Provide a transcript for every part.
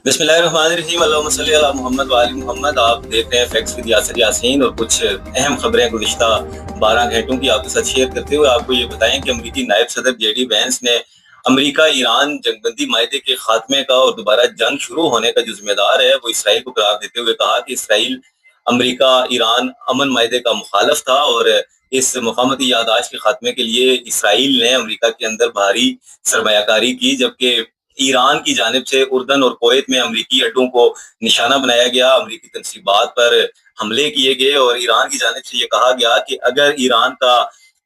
बिस्मिल्लाहिर्रहमानिर्रहीम अल्लाहुम्मा सल्ली अला मोहम्मद व आलि मोहम्मद। आप देख रहे हैं फैक्ट्स विद यासिर यासीन और कुछ अहम खबरें गुज़िश्ता 12 घंटों की आपके साथ शेयर करते हुए आपको ये बताएं कि अमेरिकी नायब सदर जेडी वेंस ने अमेरिका ईरान जंगबंदी मायदे के खात्मे का और दोबारा जंग शुरू होने का जो जिम्मेदार है वो इसराइल को करार देते हुए कहा कि इसराइल अमेरिका ईरान अमन मायदे का मुखालफ था और इस मुकामती यादाश्त के खात्मे के लिए इसराइल ने अमेरिका के अंदर भारी सरमायाकारी की, जबकि ईरान की जानिब से उर्दन और कुवैत में अमरीकी अड्डों को निशाना बनाया गया, अमरीकी तनसीबात पर हमले किए गए और ईरान की जानिब से ये कहा गया कि अगर ईरान का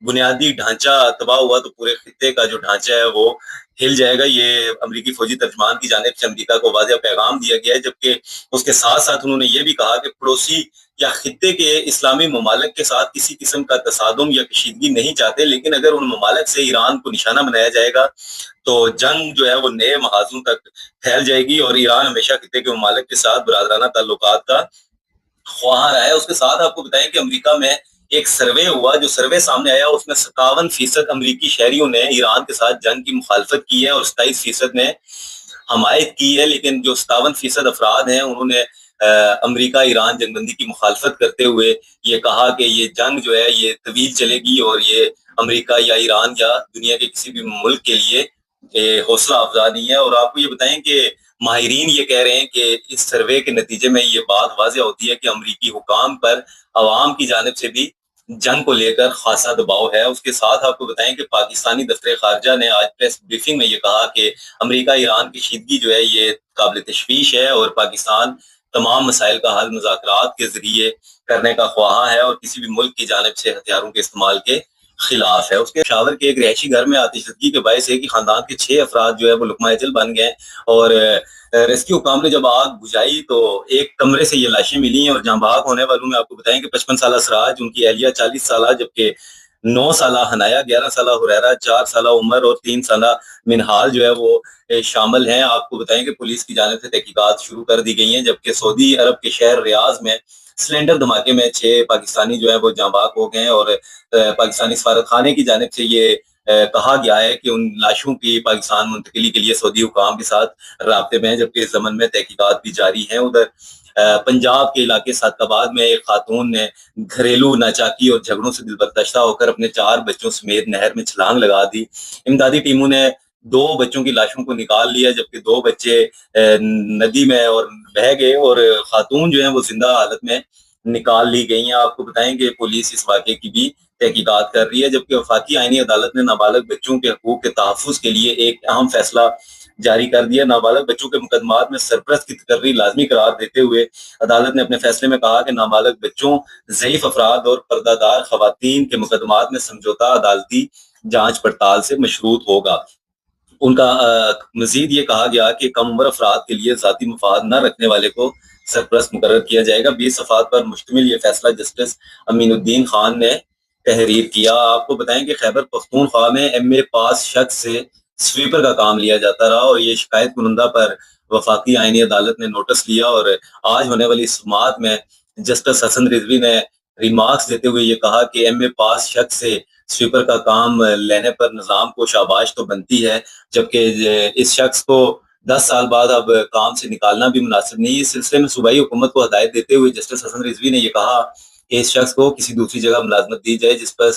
बुनियादी ढांचा तबाह हुआ तो पूरे खित्ते का जो ढांचा है वो हिल जाएगा। ये अमरीकी फौजी तर्जमान की जानिब से अमरीका को वाज़ेह पैगाम दिया गया है, जबकि उसके साथ साथ उन्होंने ये भी कहा कि पड़ोसी या खित्ते के इस्लामी ममालिक के साथ किसी किस्म का तसादुम या कशीदगी नहीं चाहते, लेकिन अगर उन ममालिक से ईरान को निशाना बनाया जाएगा तो जंग जो है वो नए महाजों तक फैल जाएगी और ईरान हमेशा खित्ते के ममालिक के साथ बरादराना ताल्लुकात का ख्वाह रहा है। उसके साथ आपको बताएं कि अमेरिका में एक सर्वे हुआ, जो सर्वे सामने आया उसमें 57% अमरीकी शहरियों ने ईरान के साथ जंग की मुखालफत की है और 27% ने हमायत की है, लेकिन जो 57% अफराद हैं उन्होंने अमरीका ईरान जंगबंदी की मुखालफत करते हुए ये कहा कि ये जंग जो है ये तवील चलेगी और ये अमरीका या ईरान या दुनिया के किसी भी मुल्क के लिए हौसला अफजा नहीं है। और आपको ये बताएं कि माहिरीन ये कह रहे हैं कि इस सर्वे के नतीजे में ये बात वाज़ेह होती है कि अमरीकी हुकाम पर अवाम की जानिब से भी जंग को लेकर खासा दबाव है। उसके साथ आपको बताएं कि पाकिस्तानी दफ्तर खारजा ने आज प्रेस ब्रीफिंग में ये कहा कि अमरीका ईरान की कशीदगी जो है ये काबिल तशवीश है और पाकिस्तान तमाम मसाइल का हल मुज़ाकरात के जरिए करने का ख्वाहा है और किसी भी मुल्क की जानिब से हथियारों के इस्तेमाल के खिलाफ है। उसके शावर के एक रिहायशी घर में आतिशबाजी के बायस है कि खानदान के 6 अफराद जो है वो लुकमा अजल बन गए और रेस्क्यू काम ने जब आग बुझाई तो एक कमरे से ये लाशें मिली हैं और जहां भाग होने वालों में आपको बताएं कि 55 साल सराज, उनकी अहलिया 40 साल, जबकि 9 साल हनाया, 11 साल हुरैरा, 4 साल उमर और 3 साल मिनहाल जो है वो शामिल हैं। आपको बताएं कि पुलिस की जानिब से तहकीकात शुरू कर दी गई हैं, जबकि सऊदी अरब के शहर रियाज में सिलेंडर धमाके में 6 पाकिस्तानी जो है वो जाँ बाग हो गए और पाकिस्तानी सफारत खाने की जानिब से ये कहा गया है कि उन लाशों की पाकिस्तान मुंतकिली के लिए सऊदी हुकाम के साथ राब्ते में है, जबकि इस जमन में तहकीकात भी जारी है। उधर पंजाब के इलाके सादकाबाद में एक खातून ने घरेलू नाचाकी और झगड़ों से दिलबर्दाश्ता होकर अपने 4 बच्चों समेत नहर में छलांग लगा दी। इमदादी टीमों ने 2 बच्चों की लाशों को निकाल लिया, जबकि 2 बच्चे नदी में और बह गए और खातून जो है वो जिंदा हालत में निकाल ली गई हैं। आपको बताएं कि पुलिस इस वाक़े की भी तहकीकात कर रही है, जबकि वफाकी आईनी अदालत ने नाबालग बच्चों के हकूक के तहफ़्फ़ुज़ के लिए एक अहम फैसला जारी कर दिया। नाबालग बच्चों के मुकदमात में सरपरस्त की तकर्री लाजमी करार देते हुए अदालत ने अपने फैसले में कहा कि नाबालग बच्चों, ज़ईफ़ अफराद और पर्दादार खवातीन के मुकदमात में समझौता अदालती जांच पड़ताल से मशरूत होगा। उनका मजीद ये कहा गया कि कम उम्र अफराद के लिए ज़ाती मफाद न रखने वाले को सरपरस्त मुकर्रर किया जाएगा। 20 सफ़ात पर मुश्तमिल ये फैसला जस्टिस अमीनुद्दीन खान ने तहरीर किया। आपको बताएं कि खैबर पख्तूनख्वा में MA पास शख्स से स्वीपर का काम लिया जाता रहा और ये शिकायत कुनंदा पर वफाकी आईनी अदालत ने नोटिस लिया और आज होने वाली समाअत में जस्टिस हसन रिजवी ने रिमार्क्स देते हुए ये कहा कि MA पास शख्स से स्वीपर का काम लेने पर निज़ाम को शाबाश तो बनती है, जबकि इस शख्स को 10 साल बाद अब काम से निकालना भी मुनासिब नहीं। इस सिलसिले में सूबाई हुकूमत को हदायत देते हुए जस्टिस हसन रिजवी ने यह कहा कि इस शख्स को किसी दूसरी जगह मुलाजमत दी जाए, जिस पर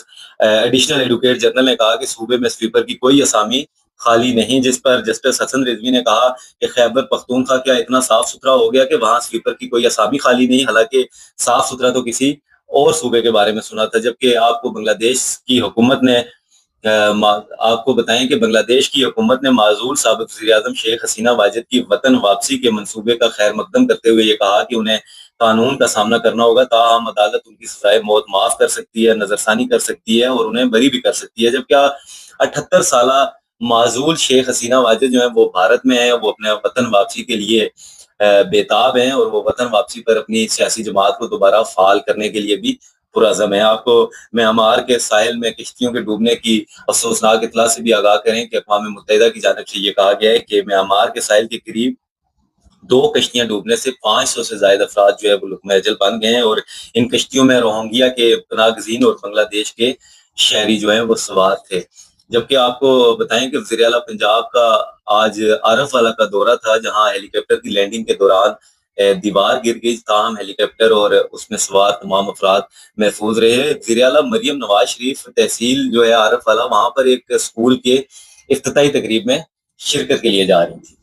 एडिशनल एडवोकेट जनरल ने कहा कि सूबे में स्वीपर की कोई असामी खाली नहीं, जिस पर जस्टिस हसन रिजवी ने कहा कि खैबर पख्तूनख्वा क्या इतना साफ सुथरा हो गया कि वहां स्वीपर की कोई असामी खाली नहीं, हालांकि साफ सुथरा तो किसी और सूबे के बारे में सुना था। जबकि आपको बांग्लादेश की हुकूमत ने आपको बताएं कि बांग्लादेश की हुकूमत ने माजूल साबिक वज़ीर-ए-आज़म शेख हसीना वाजिद की वतन वापसी के मंसूबे का खैर मकदम करते हुए ये कहा कि उन्हें कानून का सामना करना होगा, ताहम अदालत उनकी सजाए मौत माफ कर सकती है, नजरसानी कर सकती है और उन्हें बरी भी कर सकती है। जबकि 78 साल माजूल शेख हसीना वाजिद जो है वो भारत में है, वो अपने वतन वापसी के लिए बेताब हैं और वो वतन वापसी पर अपनी सियासी जमात को दोबारा फाल करने के लिए भी पुरज़म है। आपको म्यांमार के साहिल में किश्तियों के डूबने की अफसोसनाक इतला से भी आगाह करें कि अक़वाम मुत्तहिदा की जानिब से ये कहा गया है कि म्यांमार के साहिल के करीब 2 कश्तियां डूबने से 500 से ज्यादा अफराद जो है वो लुक़मा अजल बन गए हैं और इन कश्तियों में रोहिंग्या के पनाहगज़ीन और बांग्लादेश के शहरी जो हैं वो सवार थे। جبکہ آپ کو بتائیں کہ وزیر اعلیٰ پنجاب کا آج عارف والا کا دورہ تھا، جہاں ہیلی کاپٹر کی لینڈنگ کے دوران دیوار گر گئی، تاہم ہیلی کاپٹر اور اس میں سوار تمام افراد محفوظ رہے۔ وزیر اعلیٰ مریم نواز شریف تحصیل جو ہے عارف والا، وہاں پر ایک اسکول کے افتتاحی تقریب میں شرکت کے لیے جا رہی تھی۔